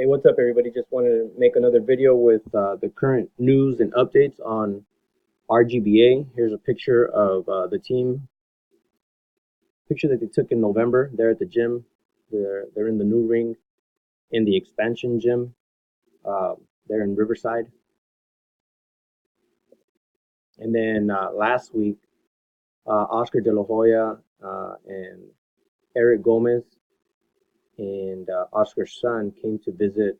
Hey, what's up, everybody? Just wanted to make another video with the current news and updates on RGBA. Here's a picture of the team. Picture that they took in November. They're at the gym. They're in the new ring in the expansion gym. They're in Riverside. And then last week, Oscar De La Hoya and Erick Gamez and Oscar's son came to visit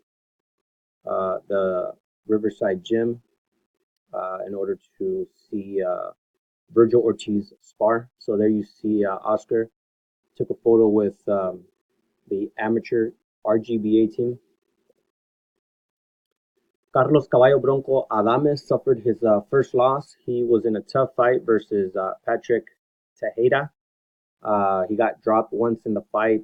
the Riverside gym in order to see Vergil Ortiz spar. So there you see Oscar took a photo with the amateur RGBA team. Carlos Caballo Bronco Adames suffered his first loss. He was in a tough fight versus Patrick Tejeda. He got dropped once in the fight.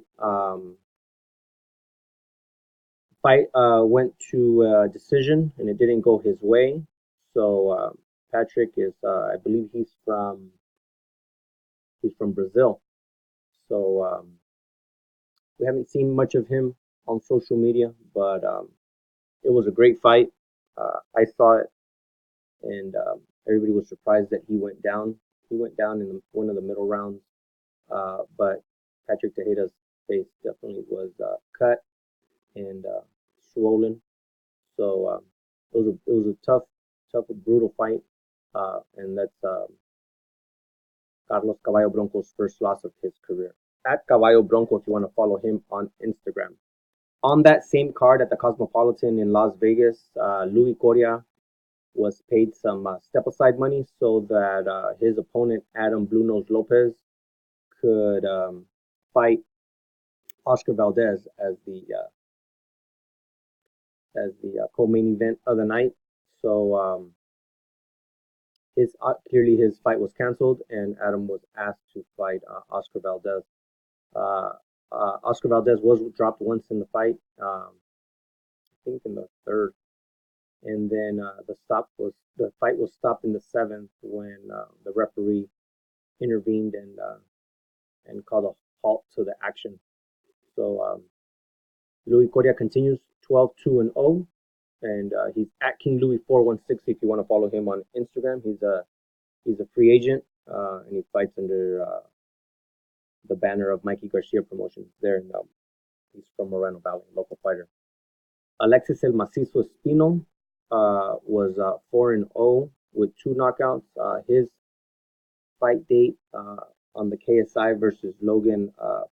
Fight went to decision, and it didn't go his way. So Patrick is, I believe he's from Brazil. So we haven't seen much of him on social media, but it was a great fight. I saw it, and everybody was surprised that he went down. He went down in one of the middle rounds, but Patrick Tejeda's face definitely was cut and swollen. So it was a tough, brutal fight, and that's Carlos Caballo Bronco's first loss of his career. At Caballo Bronco, if you want to follow him on Instagram. On that same card at the Cosmopolitan in Las Vegas, Louie Coria was paid some step-aside money so that his opponent, Adam Blue Nose Lopez, could fight Oscar Valdez as the co-main event of the night. So clearly his fight was canceled, and Adam was asked to fight Oscar Valdez. Oscar Valdez was dropped once in the fight, I think in the third, and then the fight was stopped in the seventh when the referee intervened and called a halt to the action. So Louie Coria continues 12-2-0, and he's at King Louie 416 if you want to follow him on Instagram. He's a free agent, and he fights under the banner of Mikey Garcia Promotions there in he's from Moreno Valley, local fighter. Alexis El Macizo Espino was 4-0 with 2 knockouts. His fight date on the KSI versus Logan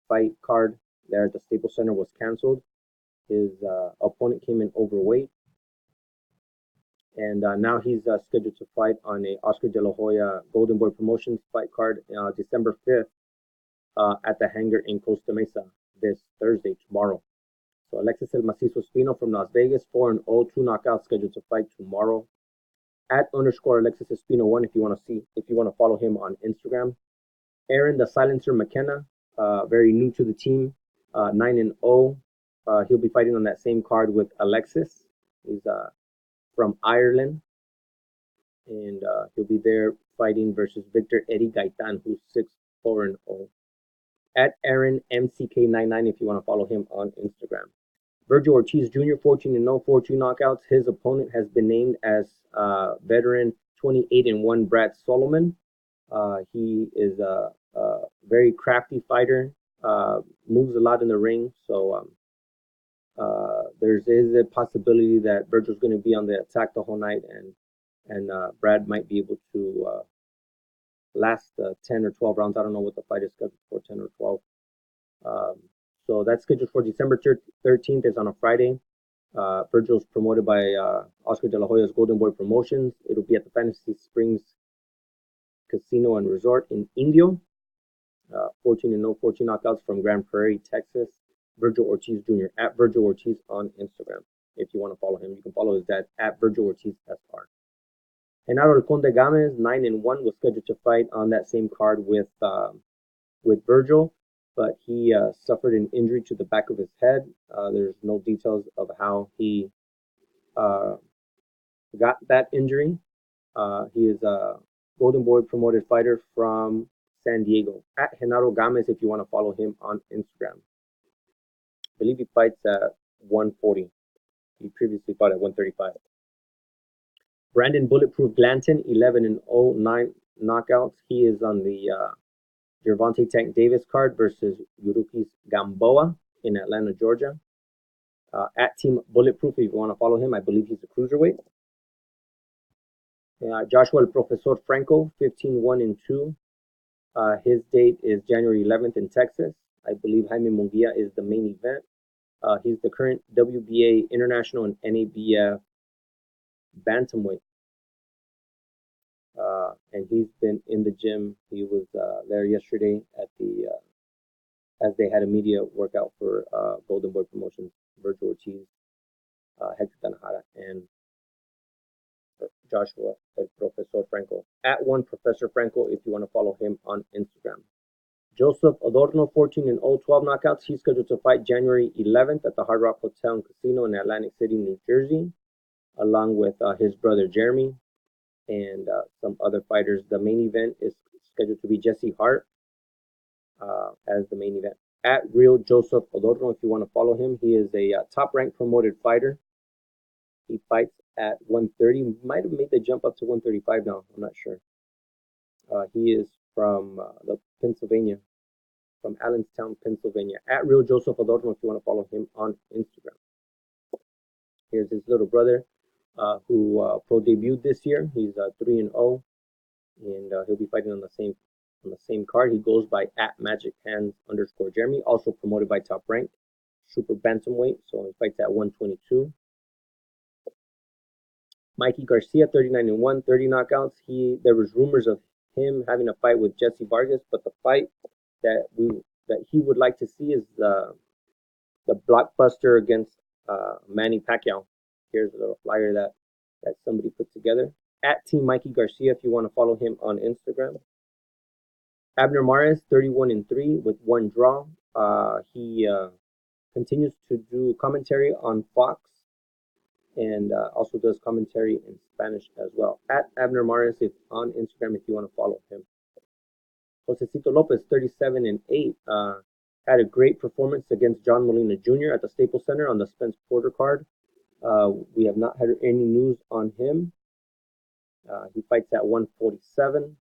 fight card there at the Staples Center was canceled. His opponent came in overweight, and now he's scheduled to fight on a Oscar De La Hoya Golden Boy Promotions fight card December 5th at the hangar in Costa Mesa this Thursday, tomorrow. So Alexis El Macizo Espino from Las Vegas, 4-0, 2 knockouts, scheduled to fight tomorrow. At _Alexis Espino 1 if you want to follow him on Instagram. Aaron the Silencer McKenna, very new to the team, 9-0. He'll be fighting on that same card with Alexis. He's from Ireland, and he'll be there fighting versus Victor Eddie Gaitan, who's 6-4-0. At Aaron MCK99 if you want to follow him on Instagram. Vergil Ortiz Jr. 14-0, 4-2 knockouts. His opponent has been named as veteran 28-1 Brad Solomon. He is a very crafty fighter, moves a lot in the ring, so there is a possibility that Vergil's going to be on the attack the whole night, and Brad might be able to last 10 or 12 rounds. I don't know what the fight is scheduled for, 10 or 12. So that's scheduled for December 13th. It's on a Friday. Vergil's promoted by Oscar De La Hoya's Golden Boy Promotions. It'll be at the Fantasy Springs Casino and Resort in Indio. 14-0, 14 knockouts from Grand Prairie, Texas. Vergil Ortiz Jr. at Vergil Ortiz on Instagram. If you want to follow him, you can follow his dad at Vergil Ortiz SR. Genaro Gamez, 9-1, was scheduled to fight on that same card with Vergil, but he suffered an injury to the back of his head. There's no details of how he got that injury. He is a Golden Boy promoted fighter from San Diego. At Genaro Gamez, if you want to follow him on Instagram. I believe he fights at 140. He previously fought at 135. Brandon Bulletproof Glanton, 11-0, 9 knockouts. He is on the Gervonta Tank Davis card versus Yurukis Gamboa in Atlanta, Georgia. At Team Bulletproof, if you want to follow him, I believe he's a cruiserweight. Joshua El Profesor Franco, 15-1-2. His date is January 11th in Texas. I believe Jaime Munguia is the main event. He's the current WBA International and NABF bantamweight. And he's been in the gym. He was there yesterday at the as they had a media workout for Golden Boy Promotions, Vergil Ortiz, Hector Tanajara, and Joshua El Profesor Franco. At one Professor Franco, if you want to follow him on Instagram. Joseph Adorno, 14-0, 12 knockouts. He's scheduled to fight January 11th at the Hard Rock Hotel and Casino in Atlantic City, New Jersey, along with his brother Jeremy and some other fighters. The main event is scheduled to be Jesse Hart as the main event. At Real Joseph Adorno, if you want to follow him, he is a top-ranked promoted fighter. He fights at 130. Might have made the jump up to 135 now. I'm not sure. He is from Pennsylvania, from Allenstown, Pennsylvania. At Real Joseph Adorno, if you want to follow him on Instagram. Here's his little brother, who pro debuted this year. He's 3-0, and he'll be fighting on the same card. He goes by @MagicHands_Jeremy, also promoted by Top Rank, super bantamweight. So he fights at 122. Mikey Garcia, 39-1, 30 knockouts. There was rumors of him having a fight with Jesse Vargas, but the fight that he would like to see is the blockbuster against Manny Pacquiao. Here's a little flyer that somebody put together. At Team Mikey Garcia, if you want to follow him on Instagram. Abner Mares, 31-3 with 1 draw. He continues to do commentary on Fox and also does commentary in Spanish as well. At Abner Mares on Instagram if you want to follow him. Josesito Lopez, 37-8, had a great performance against John Molina Jr. at the Staples Center on the Spence Porter card. We have not had any news on him. He fights at 147.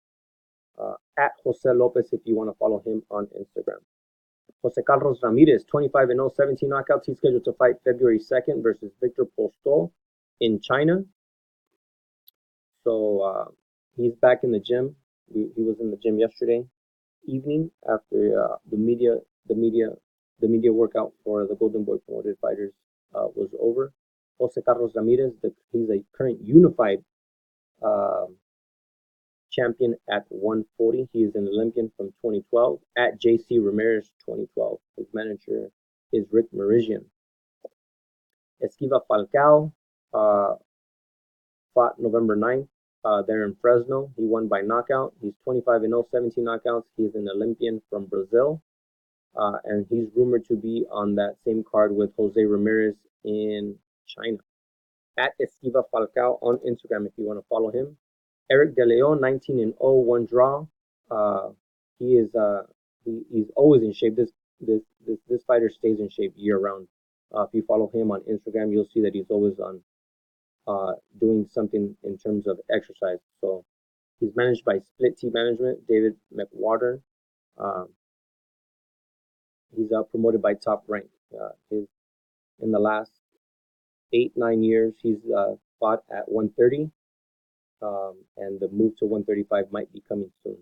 At Jose Lopez if you want to follow him on Instagram. Jose Carlos Ramirez, 25-0, 17 knockouts. He's scheduled to fight February 2nd versus Victor Postol in China. So he's back in the gym. He was in the gym yesterday evening after the media workout for the Golden Boy promoted fighters was over. Jose Carlos Ramirez, he's a current unified champion at 140. He is an Olympian from 2012. At JC Ramirez 2012. His manager is Rick Merizian. Esquiva Falcao fought November 9th there in Fresno. He won by knockout. He's 25-0, 17 knockouts. He's an Olympian from Brazil. And he's rumored to be on that same card with Jose Ramirez in China. At Esquiva Falcao on Instagram if you want to follow him. Erick DeLeon, 19-0, 1 draw. He's always in shape. This fighter stays in shape year round. If you follow him on Instagram, you'll see that he's always on doing something in terms of exercise. So he's managed by Split T Management, David McWater. He's promoted by Top Rank. In the last 8-9 years, he's fought at 130. And the move to 135 might be coming soon.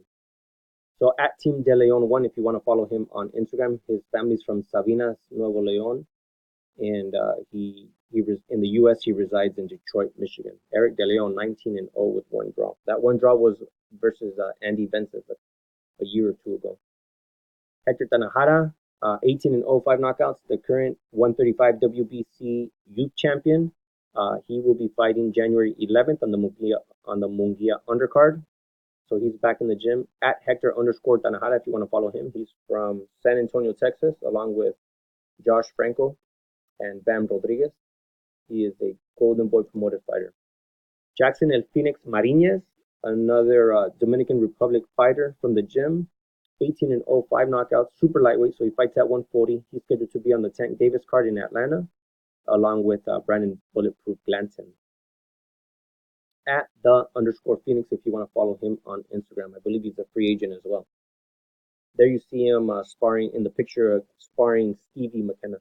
So at Team DeLeon 1, if you want to follow him on Instagram, his family's from Sabinas, Nuevo León, and in the U.S. he resides in Detroit, Michigan. Erick DeLeon, 19-0 with 1 draw. That 1 draw was versus Andy Benson a year or 2 ago. Hector Tanajara, 18-0, 5 knockouts. The current 135 WBC youth champion. He will be fighting January 11th on the Munguia undercard. So he's back in the gym. At Hector_Tanajara if you want to follow him. He's from San Antonio, Texas, along with Josh Franco and Bam Rodriguez. He is a Golden Boy promoted fighter. Jackson El Phoenix Marinez, another Dominican Republic fighter from the gym. 18-0, 5 knockouts, super lightweight, so he fights at 140. He's scheduled to be on the Tank Davis card in Atlanta. along with Brandon Bulletproof Glanton. At @the_Phoenix if you want to follow him on Instagram. I believe he's a free agent as well. There you see him sparring in the picture, sparring Stevie McKenna.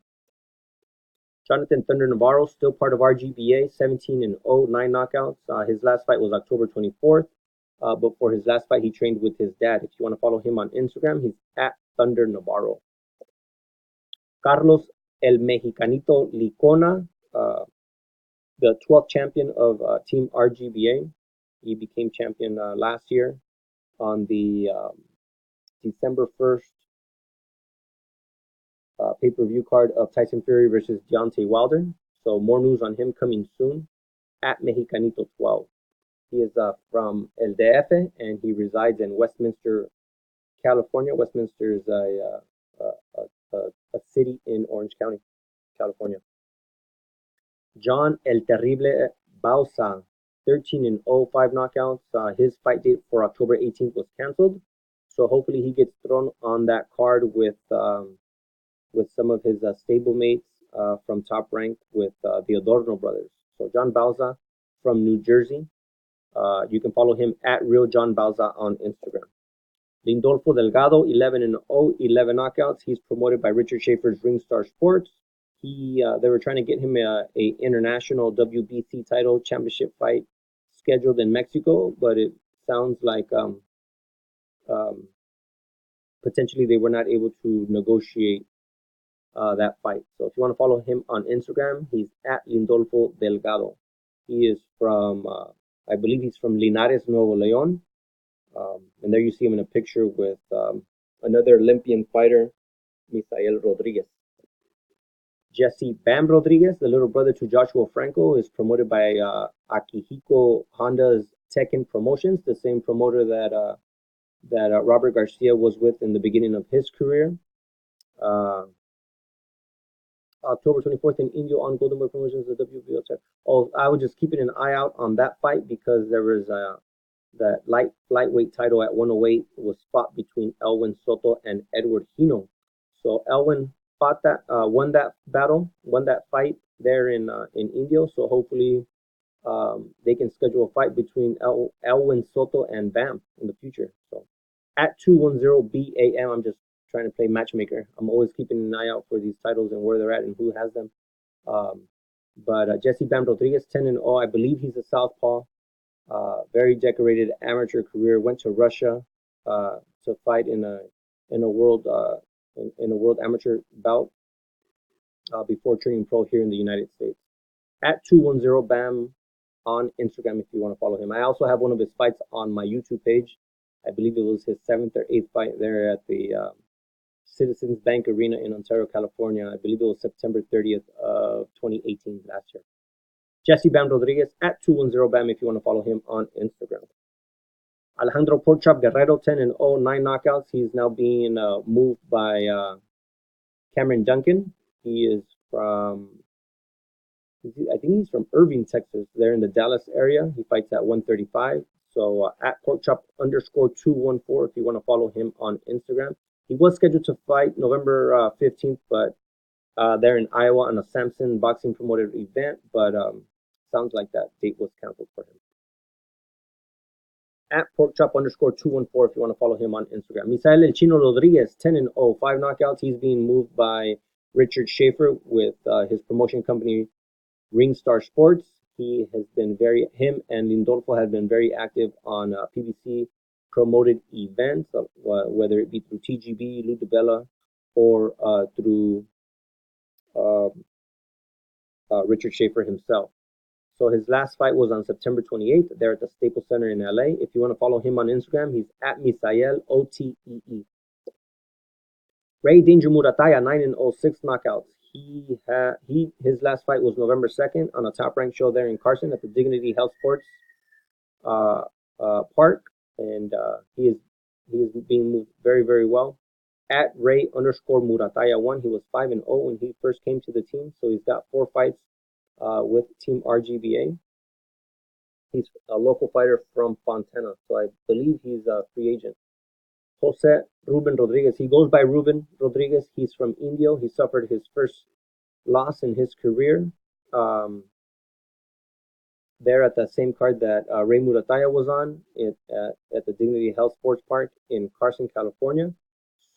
Jonathan Thunder Navarro, still part of RGBA, 17-0, 9 knockouts. His last fight was October 24th. But for his last fight, he trained with his dad. If you want to follow him on Instagram, he's at Thunder Navarro. Carlos El Mexicanito Licona, the 12th champion of Team RGBA. He became champion last year on the December 1st pay-per-view card of Tyson Fury versus Deontay Wilder. So more news on him coming soon. At Mexicanito 12. He is from El DF and he resides in Westminster, California. Westminster is a city in Orange County, California. John El Terrible Bauza, 13-0, 5 knockouts. His fight date for October 18th was canceled. So hopefully he gets thrown on that card with some of his stablemates from Top Rank with the Adorno brothers. So John Bauza from New Jersey. You can follow him at Real John Bauza on Instagram. Lindolfo Delgado, 11-0, 11 knockouts. He's promoted by Richard Schaefer's Ringstar Sports. They were trying to get him a international WBC title championship fight scheduled in Mexico, but it sounds like potentially they were not able to negotiate that fight. So if you want to follow him on Instagram, he's at Lindolfo Delgado. He is from, I believe he's from Linares, Nuevo León. And there you see him in a picture with another Olympian fighter, Misael Rodriguez. Jesse Bam Rodriguez, the little brother to Joshua Franco, is promoted by Akihiko Honda's Tekken Promotions, the same promoter that Robert Garcia was with in the beginning of his career. October 24th in Indio on Golden Boy Promotions, the WBO title. Oh, I was just keeping an eye out on that fight because there was that lightweight title at 108 was fought between Elwin Soto and Edward Hino. So Elwin fought that, won that battle, won that fight there in Indio. So hopefully they can schedule a fight between Elwin Soto and Bam in the future. So at 210BAM, I'm just trying to play matchmaker. I'm always keeping an eye out for these titles and where they're at and who has them. But Jesse Bam Rodriguez, 10-0. I believe he's a southpaw. Very decorated amateur career. Went to Russia to fight in a world amateur bout before turning pro here in the United States. At 210 Bam on Instagram if you want to follow him. I also have one of his fights on my YouTube page. I believe it was his 7th or 8th fight there at the Citizens Bank Arena in Ontario, California. I believe it was September 30th of 2018 last year. Jesse Bam Rodriguez at 210 Bam if you want to follow him on Instagram. Alejandro Porkchop Guerrero, 10-0, 9 knockouts. He's now being moved by Cameron Duncan. He is from, I think he's from Irving, Texas. They're in the Dallas area. He fights at 135. So at Porkchop_214 if you want to follow him on Instagram. He was scheduled to fight November 15th, but they're in Iowa on a Samson boxing promoted event. But sounds like that date was canceled for him. At Porkchop_214 if you want to follow him on Instagram. Misael El Chino Rodriguez, 10-0, 5 knockouts. He's being moved by Richard Schaefer with his promotion company Ringstar Sports. He has been him and Lindolfo have been very active on PBC promoted events, whether it be through TGB, Lou DiBella, or through Richard Schaefer himself. So his last fight was on September 28th there at the Staples Center in LA. If you want to follow him on Instagram, he's at Misael OTEE. Ray Danger Muratalla, 9-0, 6 knockouts. His last fight was November 2nd on a Top Rank show there in Carson at the Dignity Health Sports Park, and he is being moved very, very well. At Ray_Muratalla 1, he was 5-0 when he first came to the team, so he's got 4 fights with Team RGBA. He's a local fighter from Fontana, so I believe he's a free agent. Ruben Rodriguez. He goes by Ruben Rodriguez. He's from Indio. He suffered his first loss in his career. There at the same card that Ray Muratalla was on at the Dignity Health Sports Park in Carson, California.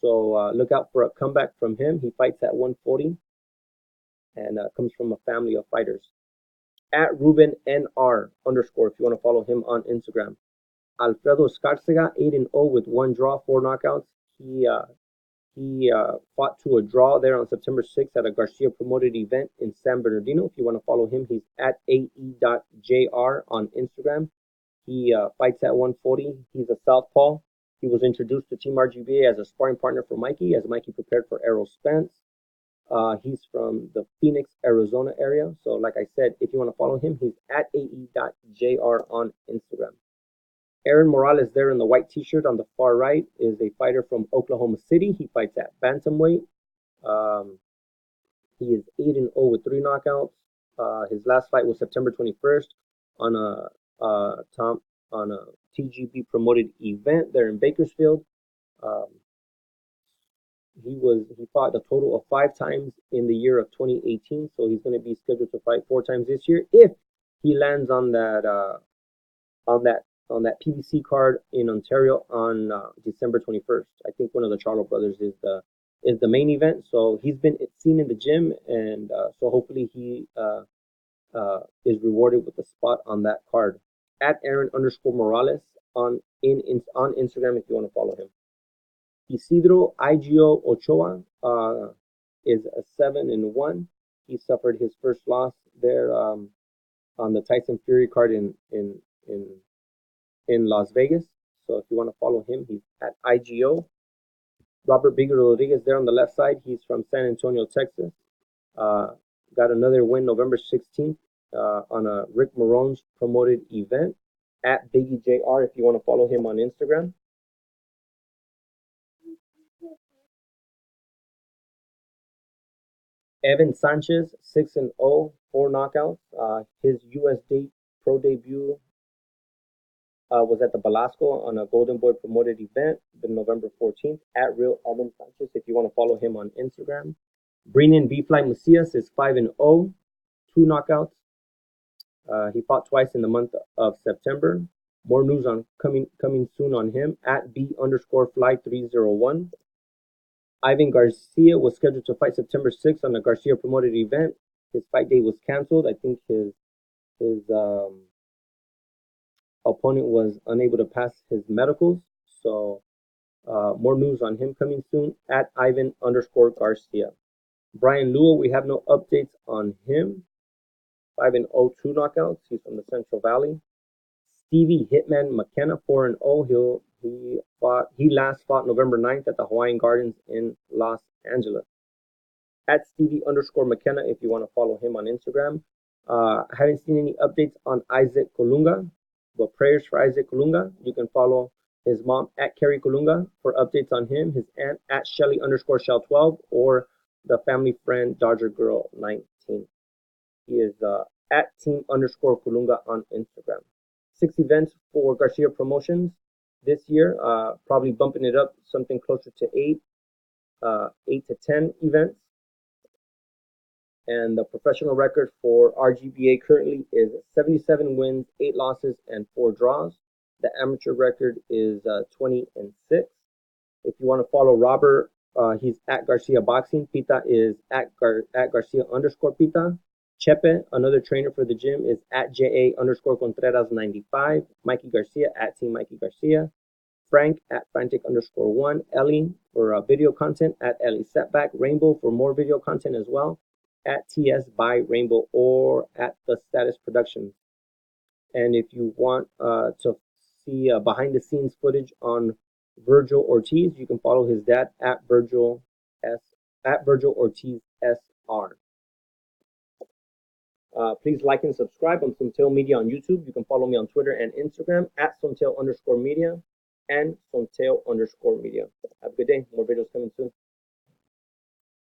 So look out for a comeback from him. He fights at 140 and comes from a family of fighters. At Ruben NR _ if you want to follow him on Instagram. Alfredo Escarcega 8-0 with 1 draw, 4 knockouts. He fought to a draw there on September 6th at a Garcia promoted event in San Bernardino. If you want to follow him, he's at ae.jr on Instagram. He fights at 140. He's a southpaw. He was introduced to Team RGBA as a sparring partner for Mikey, as Mikey prepared for Errol Spence. He's from the Phoenix, Arizona area. So like I said, if you want to follow him, he's at ae.jr on Instagram. Aaron Morales there in the white t-shirt on the far right is a fighter from Oklahoma City. He fights at bantamweight. He is 8-0 with 3 knockouts. His last fight was September 21st on a TGB promoted event there in Bakersfield. He fought a total of 5 times in the year of 2018, so he's going to be scheduled to fight 4 times this year if he lands on that PBC card in Ontario on December 21st. I think one of the Charlo brothers is the main event. So he's been seen in the gym, and so hopefully he is rewarded with a spot on that card. At Aaron _ Morales on Instagram if you want to follow him. Isidro Ochoa is a 7-1. He suffered his first loss there on the Tyson Fury card in Las Vegas. So if you want to follow him, he's at IGO. Robert Biggie Rodriguez there on the left side. He's from San Antonio, Texas. Got another win November 16th on a Rick Marone's promoted event. At Biggie JR if you want to follow him on Instagram. Evan Sanchez 6-0, 4 knockouts. His US pro debut was at the Belasco on a Golden Boy promoted event, the November 14th, at Real Evan Sanchez if you want to follow him on Instagram. Breenan Bfly Macias is 5-0, 2 knockouts. He fought twice in the month of September. More news on coming soon on him at B_Fly 301. Ivan Garcia was scheduled to fight September 6th on the Garcia promoted event. His fight day was canceled. I think his opponent was unable to pass his medicals. So more news on him coming soon at Ivan _Garcia. Brian Lua, we have no updates on him. 5-0, 2 knockouts. He's from the Central Valley. Stevie Hitman McKenna 4-0. He last fought November 9th at the Hawaiian Gardens in Los Angeles. At Stevie _ McKenna if you want to follow him on Instagram. I haven't seen any updates on Isaac Colunga, but prayers for Isaac Colunga. You can follow his mom at Carrie Colunga for updates on him, his aunt at Shelly _Shell 12, or the family friend Dodger Girl 19. He is at Team _Colunga on Instagram. 6 events for Garcia Promotions this year, probably bumping it up something closer to 8 to 10 events. And the professional record for RGBA currently is 77 wins, 8 losses, and 4 draws. The amateur record is 20-6. If you want to follow Robert, he's at Garcia Boxing. Pita is at Garcia _Pita. Chepe, another trainer for the gym, is at JA _Contreras 95. Mikey Garcia at Team Mikey Garcia. Frank at Frantic _1. Ellie for video content at Ellie Setback. Rainbow for more video content as well at TS by Rainbow or at The Status Productions. And if you want to see behind the scenes footage on Vergil Ortiz, you can follow his dad at Vergil Ortiz SR. Please like and subscribe on Sontail Media on YouTube. You can follow me on Twitter and Instagram at Sontail _media and Sontail _media. Have a good day. More videos coming soon.